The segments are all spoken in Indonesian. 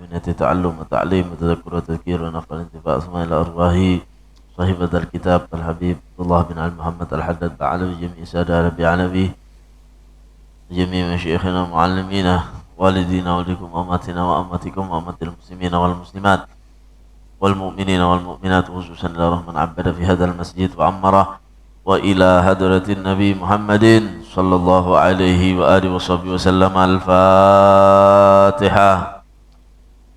بنية تعلم وتعليم وتذكر وتذكير ونفع الانتفاع ثم إلى أرواح صاحب هذا الكتاب الحبيب عبد الله بن علي محمد الحداد بعلوي جميع سادة ربي علوي جميع مشايخنا ومعلمينا والدينا ولكم أمتنا وأمتكم وأمة المسلمين والمسلمات والمؤمنين والمؤمنات خصوصا إلى من عبد في هذا المسجد وعمره وإلى هدرة النبي محمد صلى الله عليه وآله وصحبه وسلم. الفاتحة.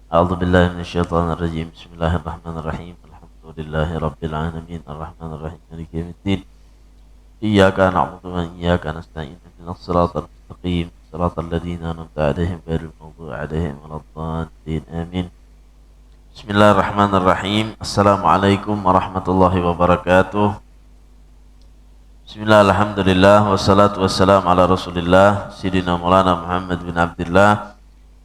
أعوذ بالله من الشيطان الرجيم. بسم الله الرحمن الرحيم. الحمد لله رب العالمين الرحمن الرحيم مالك يوم الدين. إياك نعبد وإياك نستعين اهدنا الصراط المستقيم صراط الذين أنعمت عليهم غير المغضوب عليهم ولا الضالين آمين. بسم الله الرحمن الرحيم. السلام عليكم ورحمة الله وبركاته. Bismillah, alhamdulillah, wassalatu wassalamu ala rasulillah Sayyidina Maulana Muhammad bin Abdullah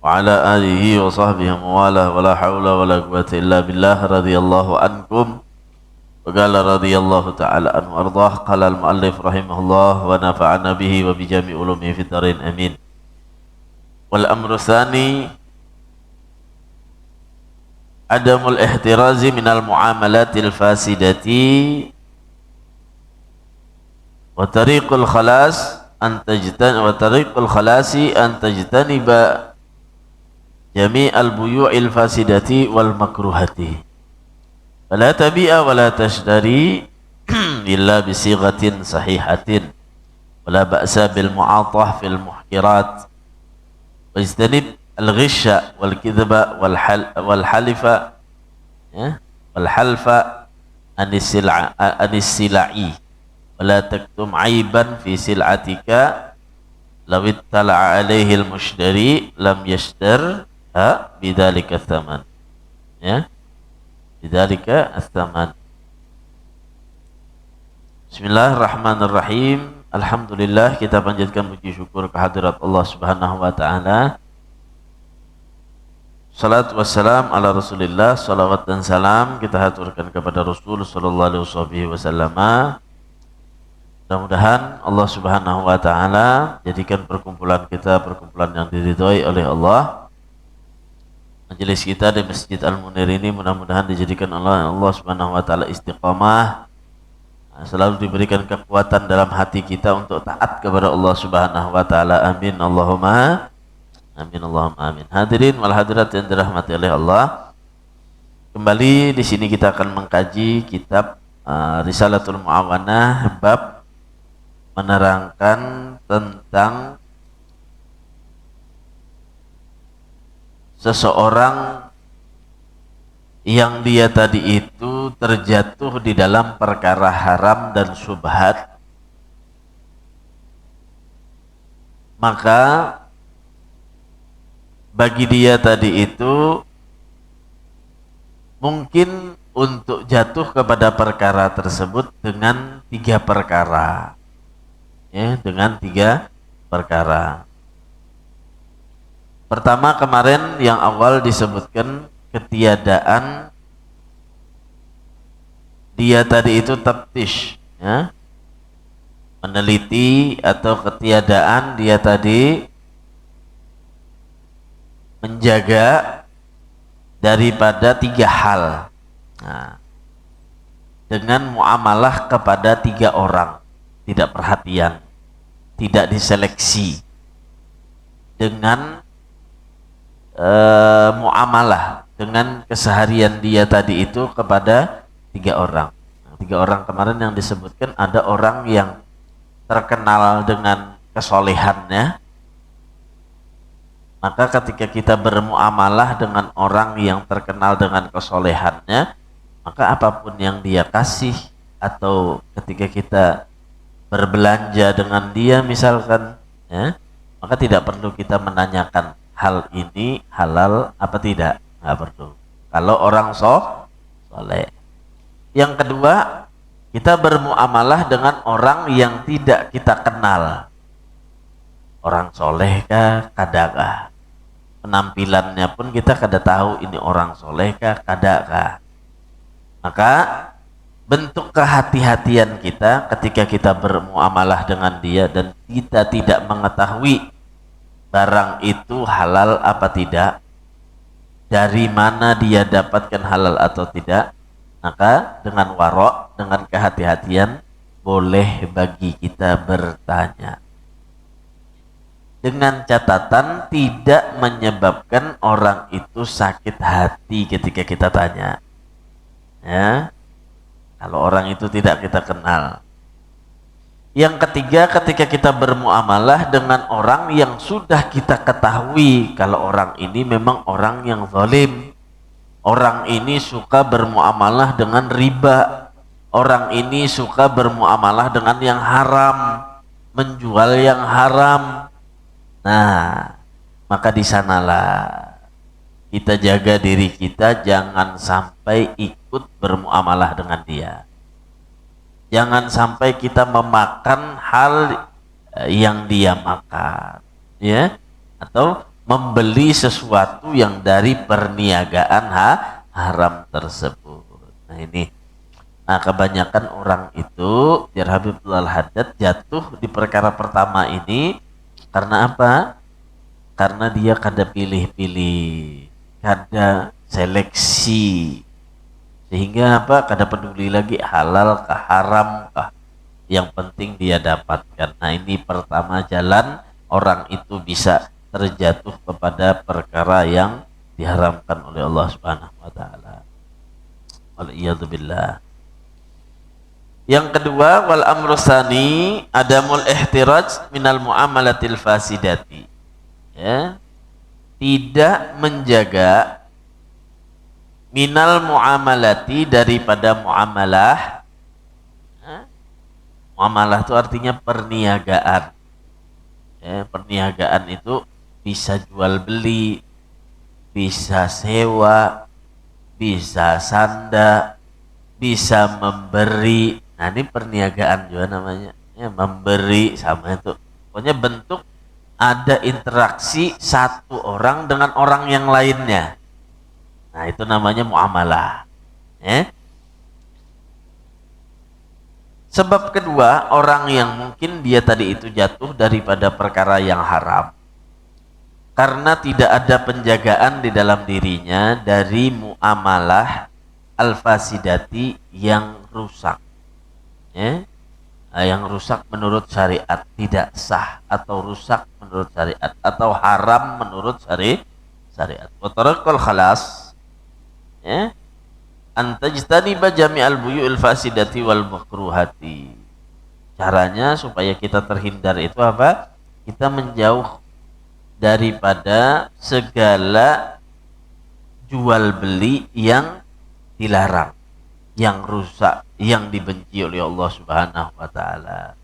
wa ala alihi wa sahbihi wa wala wa la hawla wa la quwwata illa billah radhiyallahu ankum wa qala radhiyallahu ta'ala anhu ardah. Qala al-muallif rahimahullah wa nafa'ana bihi wa bi jami' ulumi fid dharain amin. Wal amru tsani adamul ihtirazi minal muamalatil fasidati wa tariqul khalasi an tajtaniba jami'al buyu'il fasidati wal makruhati fala tabi'a wala tashtari illa bisighatin sahihatin wala ba'sa bil mu'atah fil muhkirat wa istanib al ghisha wal kidhba wal halifa wal halfa anis sila'i wala taktum aiban fi sil'atika law ittala'a alaihi al-mushtari lam yashtar bidzalika tsaman bidzalika tsaman. Bismillahirrahmanirrahim. Alhamdulillah, kita panjatkan puji syukur kehadirat Allah Subhanahu wa taala. Salatu wassalam ala Rasulillah, salawat dan salam kita haturkan kepada Rasul sallallahu alaihi wasallam. Mudah-mudahan Allah Subhanahu wa taala jadikan perkumpulan kita perkumpulan yang diridhoi oleh Allah. Majelis kita di Masjid Al-Munir ini mudah-mudahan dijadikan oleh Allah Subhanahu wa taala istiqamah, selalu diberikan kekuatan dalam hati kita untuk taat kepada Allah Subhanahu wa taala. Amin Allahumma amin Allahumma amin. Hadirin wal hadirat yang dirahmati oleh Allah, kembali di sini kita akan mengkaji kitab Risalatul Muawanah bab menerangkan tentang seseorang yang dia tadi itu terjatuh di dalam perkara haram dan syubhat, maka bagi dia tadi itu mungkin untuk jatuh kepada perkara tersebut dengan tiga perkara. Dengan tiga perkara. Pertama, kemarin yang awal disebutkan ketiadaan dia tadi itu taftish, meneliti, atau ketiadaan dia tadi menjaga daripada tiga hal, dengan muamalah kepada tiga orang, tidak perhatian, tidak diseleksi, dengan muamalah, dengan keseharian dia tadi itu kepada tiga orang. Tiga orang kemarin yang disebutkan, ada orang yang terkenal dengan kesolehannya, maka ketika kita bermuamalah dengan orang yang terkenal dengan kesolehannya, maka apapun yang dia kasih, atau ketika kita berbelanja dengan dia misalkan, maka tidak perlu kita menanyakan hal ini halal apa tidak, nggak perlu kalau orang soleh. Yang kedua, kita bermuamalah dengan orang yang tidak kita kenal, orang soleh kah, kadakah, penampilannya pun kita kada tahu ini orang soleh kah, kadakah, maka bentuk kehati-hatian kita ketika kita bermuamalah dengan dia dan kita tidak mengetahui barang itu halal apa tidak, dari mana dia dapatkan halal atau tidak, maka dengan warok, dengan kehati-hatian, boleh bagi kita bertanya. Dengan catatan tidak menyebabkan orang itu sakit hati ketika kita tanya. Ya, kalau orang itu tidak kita kenal. Yang ketiga, ketika kita bermuamalah dengan orang yang sudah kita ketahui kalau orang ini memang orang yang zalim. Orang ini suka bermuamalah dengan riba. Orang ini suka bermuamalah dengan yang haram, menjual yang haram. Nah, maka di sanalah kita jaga diri kita, jangan sampai ikut bermuamalah dengan dia. Jangan sampai kita memakan hal yang dia makan, ya, atau membeli sesuatu yang dari perniagaan haram tersebut. Nah ini, nah kebanyakan orang itu, biar Habibullah Al-Haddad jatuh di perkara pertama ini. Karena apa? Karena dia kada pilih-pilih, kada seleksi, sehingga apa? Kada peduli lagi halal kah haram kah, yang penting dia dapatkan. Nah ini pertama jalan orang itu bisa terjatuh kepada perkara yang diharamkan oleh Allah Subhanahu wa taala. Waliyadzubillah. Yang kedua, wal amru tsani adamul ihtiraj minal muamalatil fasidati. Ya. Tidak menjaga minal muamalati, daripada muamalah. Muamalah itu artinya perniagaan. Ya, perniagaan itu bisa jual beli, bisa sewa, bisa sanda, bisa memberi. Nah ini perniagaan juga namanya, ya, memberi sama itu. Pokoknya bentuk ada interaksi satu orang dengan orang yang lainnya. Nah itu namanya muamalah. Ya. Sebab kedua, orang yang mungkin dia tadi itu jatuh daripada perkara yang haram karena tidak ada penjagaan di dalam dirinya dari muamalah al-fasidati yang rusak. Ya, yang rusak menurut syariat, tidak sah, atau rusak menurut syariat, atau haram menurut syariat. Wa tarakul khalas, ya, antajtaniba jami'al buyu'il fasidati wal makruhati. Caranya supaya kita terhindar itu apa? Kita menjauh daripada segala jual beli yang dilarang, yang rusak, yang dibenci oleh Allah Subhanahu wa taala.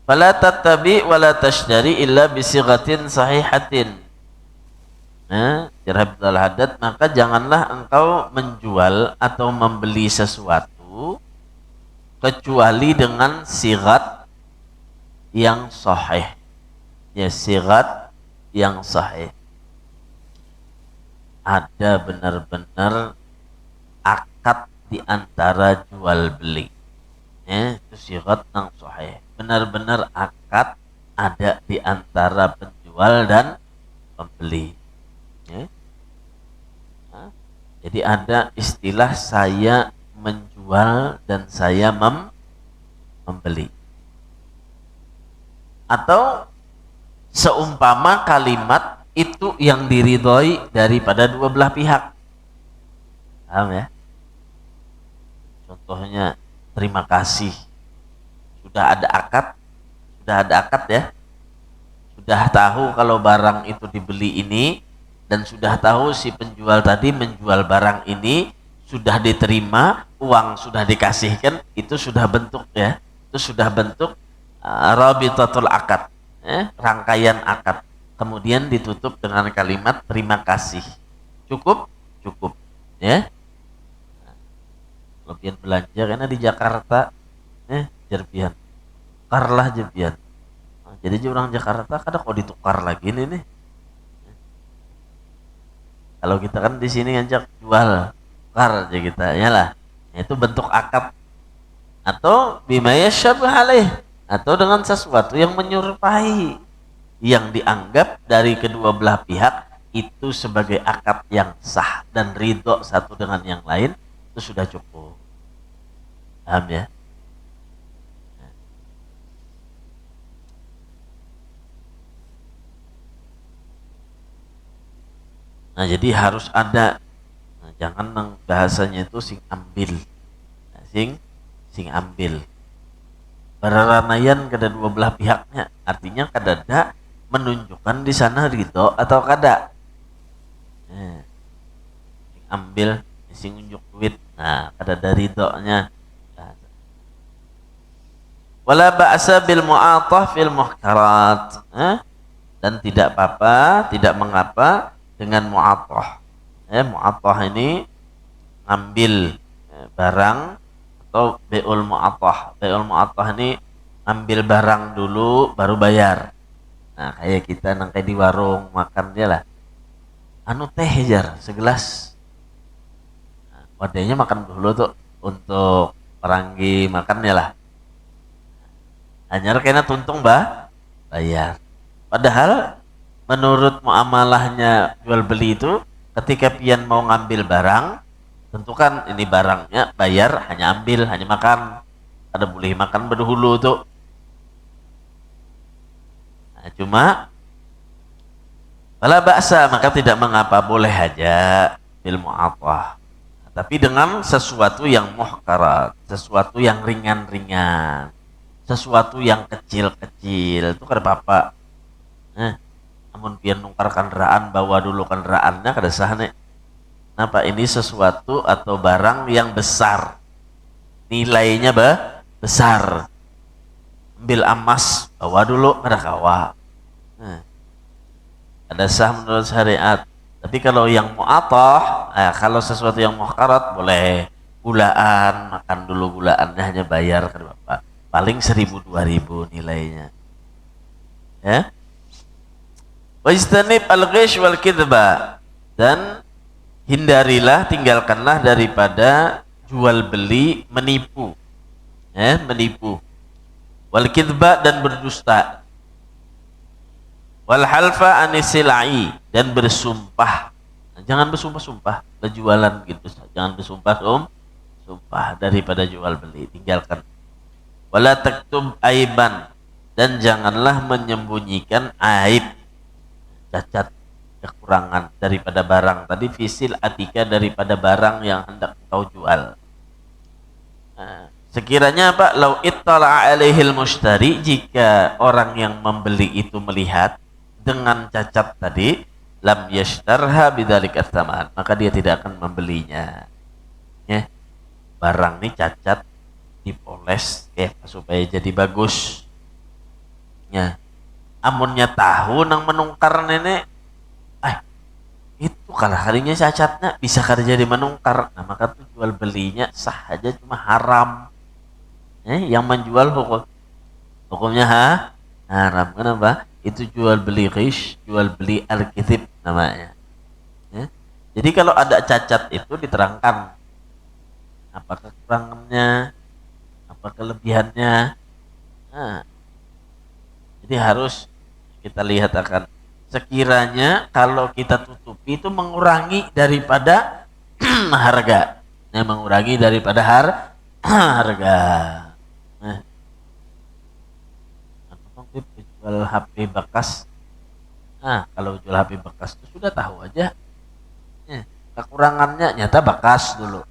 Fala tattabi wa la tashtari illa bisighatin sahihatin. Nah, Habibullah Al-Haddad, maka janganlah engkau menjual atau membeli sesuatu kecuali dengan sighat yang sahih. Ya, sighat yang sahih. Ada benar-benar akad di antara jual beli, ya, itu sighat yang sahih. Benar-benar akad ada di antara penjual dan pembeli. Ya. Nah, jadi ada istilah saya menjual dan saya membeli. Atau seumpama kalimat itu yang diridhoi daripada dua belah pihak. Paham ya? Contohnya terima kasih. Sudah ada akad ya. Sudah tahu kalau barang itu dibeli ini, dan sudah tahu si penjual tadi menjual barang ini, sudah diterima, uang sudah dikasihkan, itu sudah bentuk ya. Itu sudah bentuk rabitatul akad, ya, rangkaian akad. Kemudian ditutup dengan kalimat terima kasih. Cukup ya. Lebihan belanja karena di Jakarta jerbian karlah jerbian. Jadi orang Jakarta kadang kok ditukar lagi nih. Kalau kita kan di sini ngajak jual tukar aja kita, ya lah. Itu bentuk akad. Atau bima yasyabah alaih, atau dengan sesuatu yang menyerupai, yang dianggap dari kedua belah pihak itu sebagai akad yang sah dan ridho satu dengan yang lain, itu sudah cukup. Paham ya? Nah, jadi harus ada, nah, jangan nang bahasanya itu sing ambil. Nah, sing ambil. Beraranayan kada dua belah pihaknya, artinya kadada menunjukkan di sana ridho atau kada. Nah, sing ambil, sing unjuk duit, nah kadada ridhonya. Wala ba'sa bil mu'atah fil muhkarat. Dan tidak apa-apa, tidak mengapa dengan mu'atah. Mu'atah ini ngambil barang atau be'ul mu'atah. Be'ul mu'atah ini ambil barang dulu baru bayar. Nah, kayak kita nangkai di warung makan dia lah. Anu teh jar segelas. Nah, wadahnya makan dulu tuh untuk peranggi makannya lah. Hanya kena tuntung bayar. Padahal menurut muamalahnya jual beli itu ketika pian mau ngambil barang, tentu kan ini barangnya bayar, hanya ambil, hanya makan. Ada boleh makan berdahulu tuh. Nah, cuma wala ba'sa, maka tidak mengapa, boleh aja bil mu'athah. Nah, tapi dengan sesuatu yang muhkarat, sesuatu yang ringan-ringan, sesuatu yang kecil-kecil, itu kada apa-apa. Namun pian nukar kendaraan, bawa dulu kendaraannya kada sah nih. Kenapa? Ini sesuatu atau barang yang besar, nilainya besar. Ambil emas, bawa dulu kada kawa. Ada sah menurut syariat. Tapi kalau yang mu'athah, kalau sesuatu yang muhkarat boleh gulaan, makan dulu gulaannya, hanya bayar kada apa. Paling 1.000-2.000 nilainya. Ya. Wajtanib al-ghish wal kidba, dan hindarilah, tinggalkanlah daripada jual beli menipu. Menipu. Wal kidba, dan berdusta. Wal halfa anisilai, dan bersumpah. Nah, jangan bersumpah-sumpah berjualan gitu. Jangan bersumpah daripada jual beli, tinggalkan. Wala taktub aiban, dan janganlah menyembunyikan aib, cacat, kekurangan daripada barang tadi, fisil atika, daripada barang yang hendak kau jual. Sekiranya apa? Lau ittala alaihil mushtari, jika orang yang membeli itu melihat dengan cacat tadi, lam yashtarha bidzalik atsaman, maka dia tidak akan membelinya. Barang ini cacat, dipoles supaya jadi bagus. Amunnya tahu nang menungkar nenek, itu kalau harinya cacatnya bisa kada jadi menungkar, nah maka tuh jual belinya sah aja, cuma haram. Yang menjual hukumnya haram. Kenapa? Itu jual beli ghish, jual beli al-kithib namanya. Jadi kalau ada cacat itu diterangkan apa kekurangannya, apa kelebihannya. Jadi harus kita lihat akan sekiranya kalau kita tutupi itu mengurangi daripada harga, mengurangi daripada harga. Jual HP bekas, kalau jual HP bekas itu sudah tahu aja kekurangannya, nyata bekas dulu.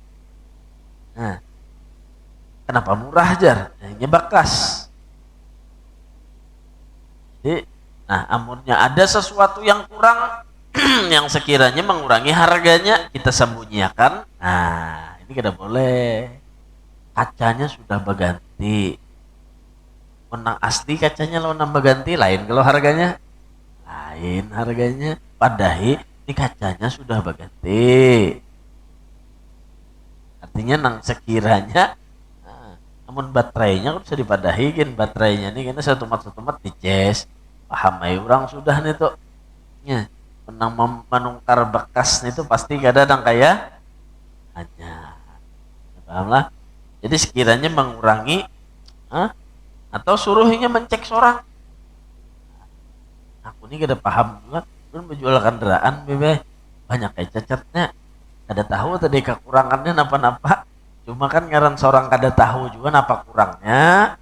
Kenapa murah jar? Ini bekas. Jadi, amunnya ada sesuatu yang kurang yang sekiranya mengurangi harganya, kita sembunyikan. Ini tidak boleh. Kacanya sudah berganti. Menang asli kacanya lo nambah ganti, lain kalau harganya. Lain harganya. Padahal ini kacanya sudah berganti. Artinya nang sekiranya namun baterainya kan bisa dipadahikin, baterainya ini kena satu mat dicas. Paham aja orang sudah nih tuh. Menang menungkar bekas nih tuh pasti kadang kayak hanya. Paham lah. Jadi sekiranya mengurangi atau suruhnya mencek seorang. Aku ini kada paham juga. Pun menjual kendaraan bebe banyak kayak cacatnya. Kada tahu tadi kekurangannya napa-napa. Cuma kan ngaran seorang kada tahu juga napa kurangnya.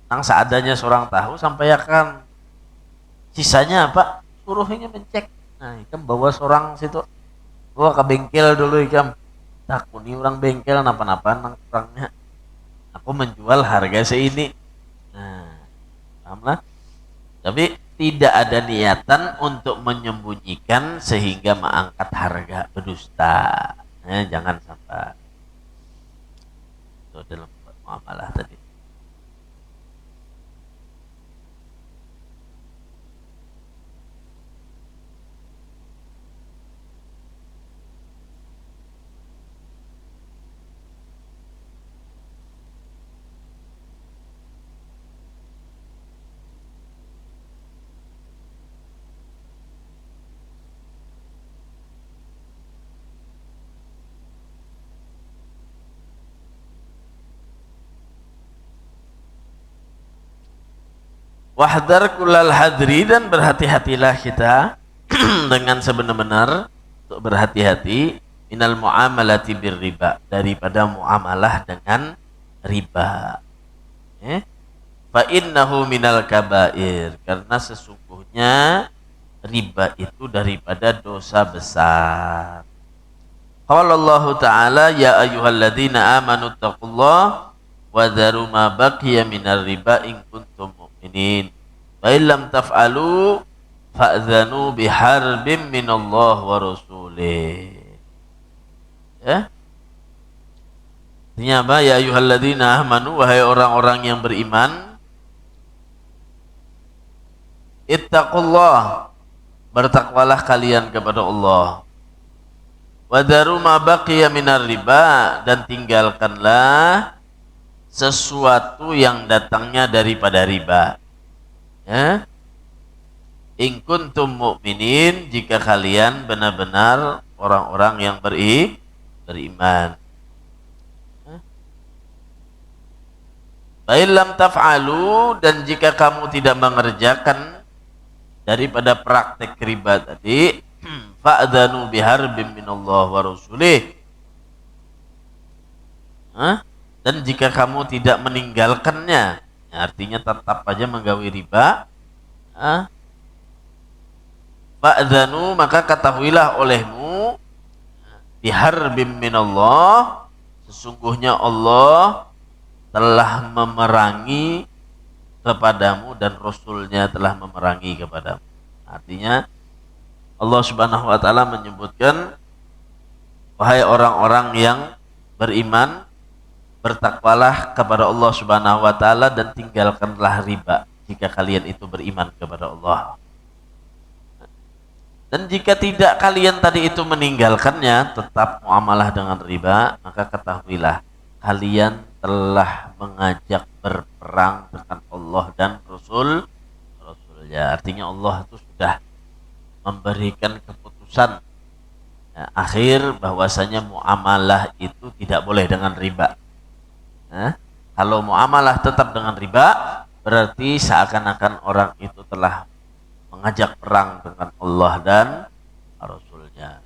Nang seadanya seorang tahu sampai akan sisanya apa? Suruhnya mencek. Nah, ikam bawa seorang situ. Bawa ke bengkel dulu ikam. Takuni orang bengkel napa-napa nang kurangnya. Aku menjual harga seini. Nah, pahamlah. Tapi tidak ada niatan untuk menyembunyikan sehingga mengangkat harga berdusta. Jangan sampai. Itu dalam muamalah tadi. Wahdar kulal hadri, dan berhati-hatilah kita dengan sebenar-benar untuk berhati-hati minal muamalati bir riba, daripada muamalah dengan riba. Fa innahu minal kabair, karena sesungguhnya riba itu daripada dosa besar. Qala Allah Ta'ala ya ayyuhalladzina amanu taqullaha wa dharu ma baqiya minar riba in kuntum mu'minin. Fa illam taf'alu fa'dhanu biharbin minallah wa rasulih. Ya. Artinya apa? Ya ayyuhalladzina amanu, wahai orang-orang yang beriman, ittaqullah, bertakwalah kalian kepada Allah. Wadaru ma baqiya minar riba, dan tinggalkanlah sesuatu yang datangnya daripada riba. Ya. In kuntum mu'minin, jika kalian benar-benar orang-orang yang beriman. Fa illam taf'alu, dan jika kamu tidak mengerjakan daripada praktek riba tadi, fa'dhanu biharbin minallah wa rasulih. Dan jika kamu tidak meninggalkannya, artinya tetap aja menggawi riba, fa'dhanu, maka ketahuilah olehmu, biharbin minallah, sesungguhnya Allah telah memerangi kepadamu dan Rasulnya telah memerangi kepadamu. Artinya Allah Subhanahu wa Ta'ala menyebutkan, wahai orang-orang yang beriman, bertakwalah kepada Allah Subhanahu wa Ta'ala dan tinggalkanlah riba jika kalian itu beriman kepada Allah. Dan jika tidak kalian tadi itu meninggalkannya, tetap muamalah dengan riba, maka ketahuilah kalian telah mengajak berperang dengan Allah dan Rasulnya. Artinya Allah itu sudah memberikan keputusan akhir bahwasanya muamalah itu tidak boleh dengan riba. Kalau muamalah tetap dengan riba, berarti seakan-akan orang itu telah mengajak perang dengan Allah dan Rasulnya.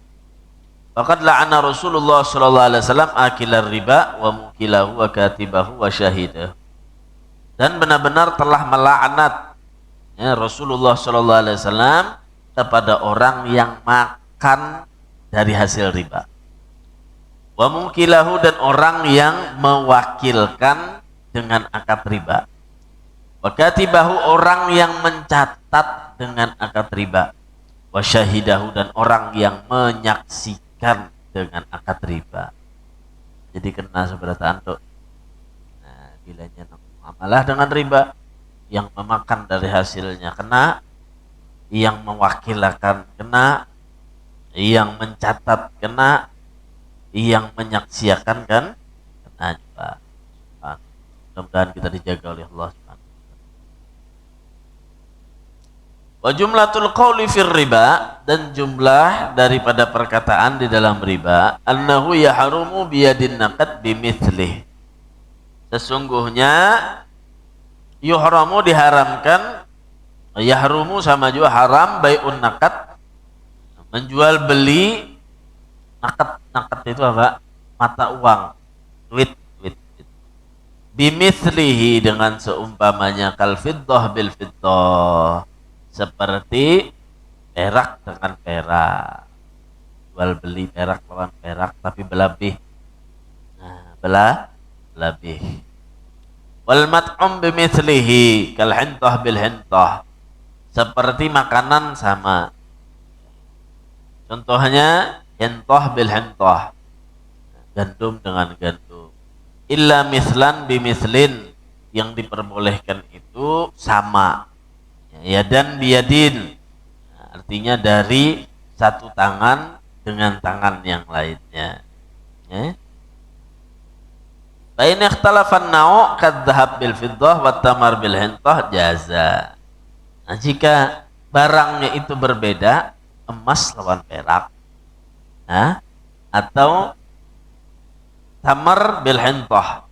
Faqad la'ana Rasulullah sallallahu alaihi wasallam akilar riba wa mukilahu wa katibahu wa syahidahu. Dan benar-benar telah melaknat Rasulullah sallallahu alaihi wasallam kepada orang yang makan dari hasil riba. Wa mukilahu, dan orang yang mewakilkan dengan akad riba. Wa katibahu, orang yang mencatat dengan akad riba. Wa syahidahu, dan orang yang menyaksikan dengan akad riba. Jadi kena seberataan tuh. Nah, bilanya muamalah dengan riba, yang memakan dari hasilnya kena, yang mewakilkan kena, yang mencatat kena, yang menyaksikan kan kena juga. Mudah-mudahan kita dijaga oleh Allah Subhanahu. Wa jumlatul qawli fir riba, dan jumlah daripada perkataan di dalam riba, annahu yahrumu biyadin naqad bimithlih. Sesungguhnya yuhramu diharamkan, yahrumu sama juga haram, bai'un naqad, Menjual beli nakat itu apa? Mata uang, duit. Bimithlihi dengan seumpamanya kal fiddah bil fiddah, seperti perak dengan perak. Jual beli perak lawan perak tapi belabih. Nah, belabih. Wal mat'um bimithlihi kal hintah bil hintah, seperti makanan sama. Contohnya hintah bil hintah, gandum dengan gandum. Illa mislan bimislin, yang diperbolehkan itu sama. Ya, dan biyadin, artinya dari satu tangan dengan tangan yang lainnya. Ya. Fa in ikhtalafan nau' kadzahab bil fiddah wat tamar bil hintah jaza. Nah, jika barangnya itu berbeda, emas lawan perak, nah, atau tamar bil hintah,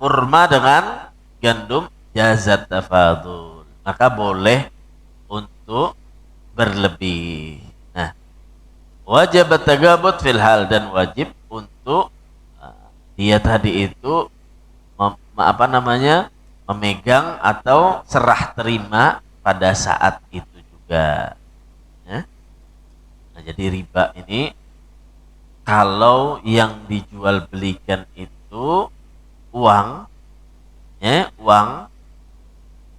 kurma dengan gandum, jazat tafadul, maka boleh untuk berlebih. Nah, wajib tagabut fil hal, dan wajib untuk dia tadi itu memegang atau serah terima pada saat itu juga. Ya. Nah, jadi riba ini kalau yang dijual belikan itu uang, ya, uang,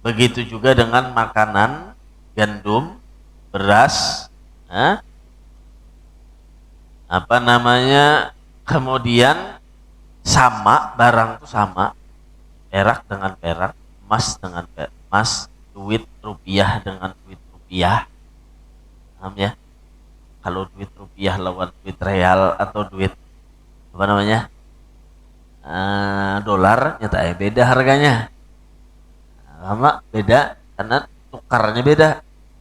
begitu juga dengan makanan, gandum, beras, ya, kemudian sama, barang itu sama, perak dengan perak, emas dengan emas, duit rupiah dengan duit rupiah. Paham ya? Kalau duit rupiah lawan duit real atau duit dolar, nyata beda harganya. Lama beda karena tukarnya beda.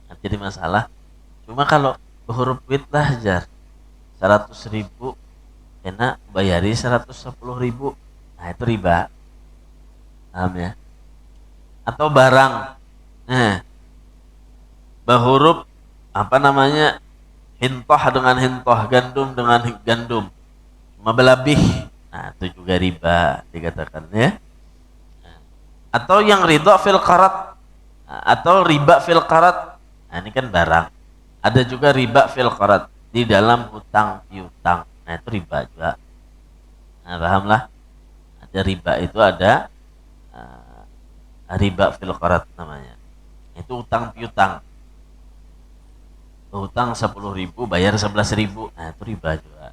Nah, jadi masalah. Cuma kalau huruf duit lah jar 100.000, enak bayari 110.000, nah itu riba. Paham ya? Atau barang, bahuruf hintah dengan hintah, gandum dengan gandum, cuma belabih, nah itu juga riba dikatakan ya. Atau yang ridha fil qarat, atau riba fil qarat, nah ini kan barang. Ada juga riba fil qarat, di dalam hutang piutang, nah itu riba juga. Nah, pahamlah, ada riba itu ada riba fil qarat namanya, itu utang piutang. Hutang 10.000 bayar 11.000, nah itu riba juga.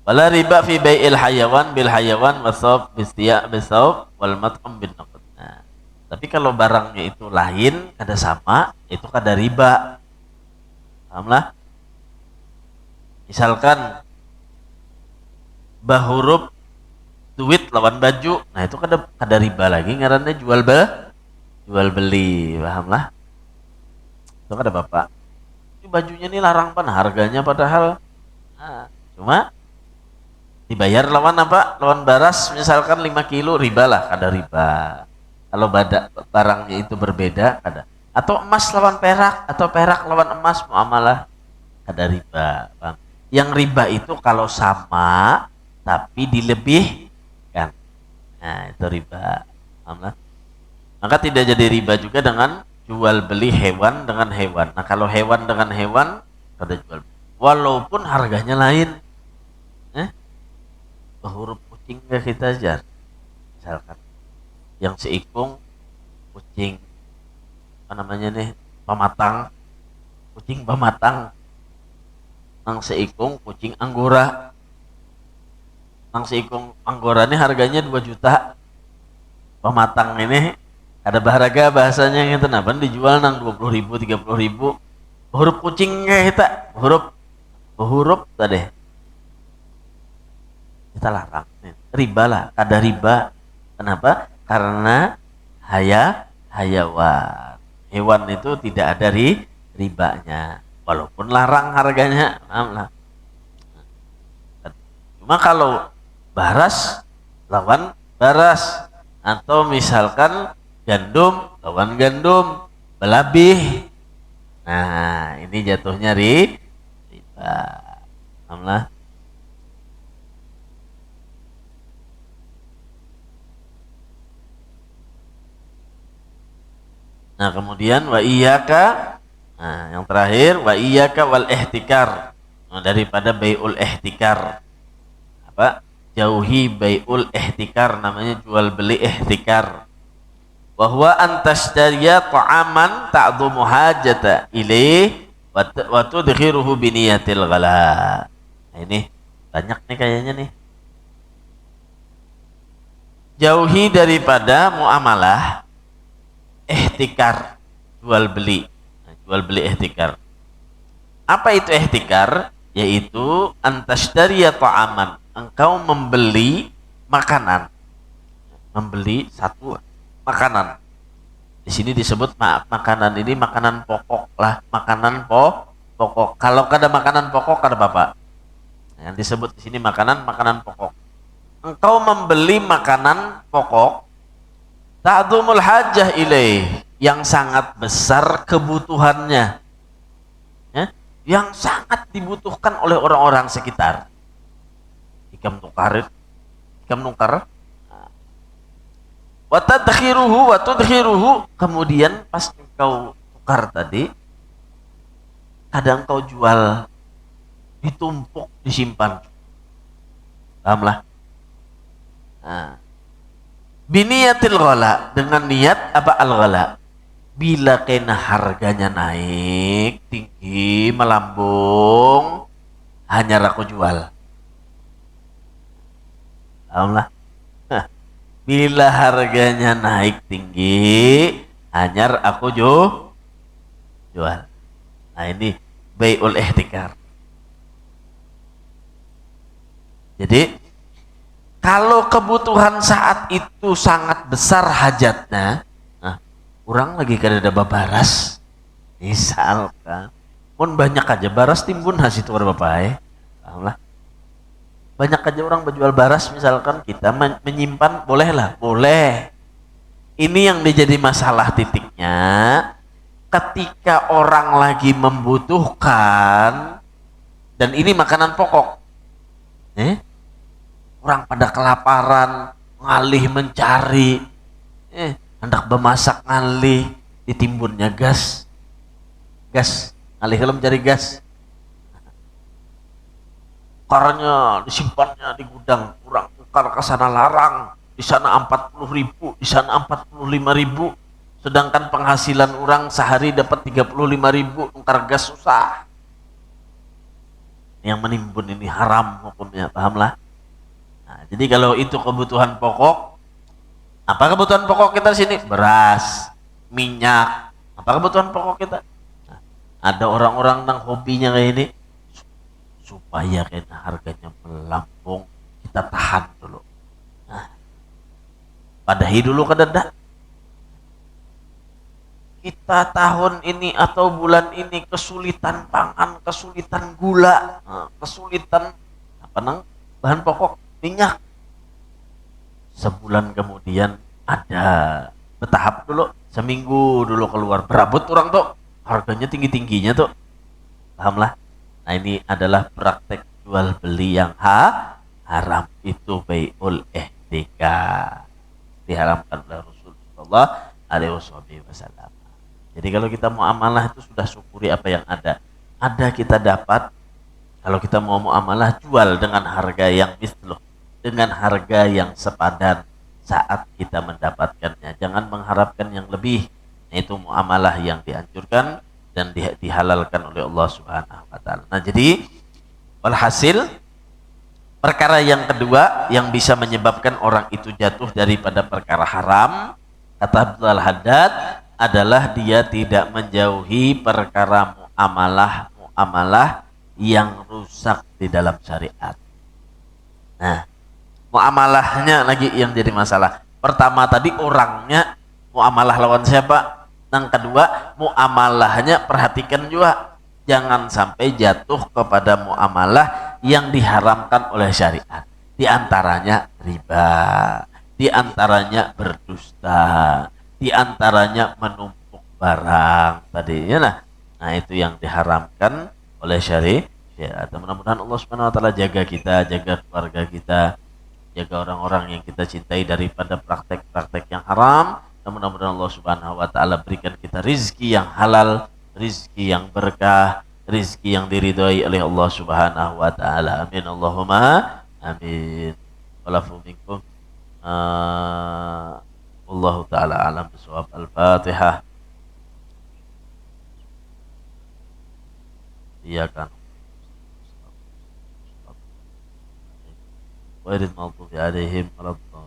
Wala riba fi bai'il hayawan bil hayawan wasab bistiya bisawb wal mat'am bin naqd. Nah, tapi kalau barangnya itu lain, ada sama, itu kada riba. Pahamlah? Misalkan bahuruf duit lawan baju, nah itu kada riba lagi, ngarannya jual beli. Pahamlah? Itu kada bapak. Ini bajunya nih larang pan harganya, padahal cuma dibayar lawan apa? Lawan baras, misalkan 5 kilo, riba lah, kada riba. Kalau barangnya itu berbeda, kada. Atau emas lawan perak, atau perak lawan emas, muamalah, kada riba. Bang. Yang riba itu kalau sama tapi dilebihkan, nah itu riba. Paham? Maka tidak jadi riba juga dengan jual beli hewan dengan hewan. Nah kalau hewan dengan hewan kada jual, walaupun harganya lain. Huruf kucing gak kita ajar, misalkan yang seikung kucing pematang, kucing pematang, yang seikung kucing anggora, yang seikung anggora ini harganya 2 juta, pematang ini ada baharaga bahasanya gitu, nah dijual nang 20.000 30.000. Huruf kucingnya kita huruf tadi kita larang, riba lah, ada riba. Kenapa? Karena hayawan, hewan itu tidak ada ribanya, walaupun larang harganya. Cuma kalau baras lawan baras, atau misalkan gandum lawan gandum, belabih. Nah, ini jatuhnya riba. Alhamdulillah. Nah, kemudian wa iyyaka, nah yang terakhir wa iyyaka wal ihtikar. Nah, daripada bai'ul ihtikar. Apa? Jauhi bai'ul ihtikar, namanya jual beli ihtikar. Wa huwa an tashtariya ta'aman ta'dhumu hajata ilaih wa tudkhiruhu bi niyatil ghala. Nah, ini banyak nih kayaknya nih. Jauhi daripada muamalah ihtikar, jual beli. Nah, jual beli ihtikar. Apa itu ihtikar? Yaitu antashtariya ta'aman, engkau membeli makanan. Membeli satu makanan. Di sini disebut makanan ini makanan pokok lah, makanan pokok. Kalau ada makanan pokok ada Bapak. Yang disebut di sini makanan pokok. Engkau membeli makanan pokok ta'dhumul hajah ilaih, yang sangat besar kebutuhannya, ya, yang sangat dibutuhkan oleh orang-orang sekitar. Ikam nukar, wa tudkhiruhu, kemudian pas engkau tukar tadi, kadang engkau jual, ditumpuk, disimpan. Pahamlah? Nah, biniyatil ghala, dengan niat apa al-ghala? Bila kena harganya naik tinggi melambung, hanya aku jual. Alhamdulillah. Bila harganya naik tinggi, hanya aku jual. Nah, ini bai'ul ihtikar. Jadi kalau kebutuhan saat itu sangat besar hajatnya, nah, orang lagi kada babaras, misalkan, pun banyak aja baras timbun hasil itu bapak, alhamdulillah. Banyak aja orang berjual baras, misalkan kita menyimpan, bolehlah, boleh. Ini yang menjadi masalah titiknya, ketika orang lagi membutuhkan, dan ini makanan pokok, orang pada kelaparan, ngalih mencari, hendak bemasak ngalih, ditimbunnya gas, ngalih kalau mencari gas, karanya disimpannya di gudang, kurang tukar ke sana larang, di sana 40.000, di sana 45.000, sedangkan penghasilan orang sehari dapat 35.000, tukar gas susah. Yang menimbun ini haram hukumnya, pahamlah. Nah, jadi kalau itu kebutuhan pokok, apa kebutuhan pokok kita sini? Beras, minyak, apa kebutuhan pokok kita? Nah, ada orang-orang yang hobinya kayak ini, supaya kena harganya melambung, kita tahan dulu. Nah, padahi dulu kadada. Kita tahun ini atau bulan ini kesulitan pangan, kesulitan gula, kesulitan apa nang bahan pokok, minyak. Sebulan kemudian ada, bertahap dulu, seminggu dulu keluar, berabut orang tuh, harganya tinggi-tingginya tuh, pahamlah. Nah, ini adalah praktek jual beli yang haram, itu bai'ul ihtikar, diharamkan oleh Rasulullah alaihi wasallam. Jadi kalau kita muamalah itu sudah syukuri apa yang ada. Ada kita dapat. Kalau kita mau muamalah, jual dengan harga yang misluh, dengan harga yang sepadan saat kita mendapatkannya. Jangan mengharapkan yang lebih. Nah, itu muamalah yang dianjurkan dan dihalalkan oleh Allah Subhanahu wa taala. Nah, jadi walhasil, perkara yang kedua yang bisa menyebabkan orang itu jatuh daripada perkara haram, kata Abdul Haddad, adalah dia tidak menjauhi perkara muamalah yang rusak di dalam syariat. Nah, muamalahnya lagi yang jadi masalah. Pertama tadi orangnya, muamalah lawan siapa? Yang kedua, muamalahnya perhatikan juga, jangan sampai jatuh kepada muamalah yang diharamkan oleh syariat. Di antaranya riba, di antaranya berdusta, di antaranya menumpuk barang tadi ya. Nah itu yang diharamkan oleh syariat. Mudah-mudahan Allah Subhanahu wa taala jaga kita, jaga keluarga kita, jaga orang-orang yang kita cintai daripada praktek-praktek yang haram. Dan mudah-mudahan Allah Subhanahu wa taala berikan kita rizki yang halal, rizki yang berkah, rizki yang diridhoi oleh Allah Subhanahu wa taala. Amin Allahumma amin. Walafu minkum. Wallahu taala alam bisawab. Al-Fatihah. Iya kan. Wa ridmaghdubi alaihim waladdallin.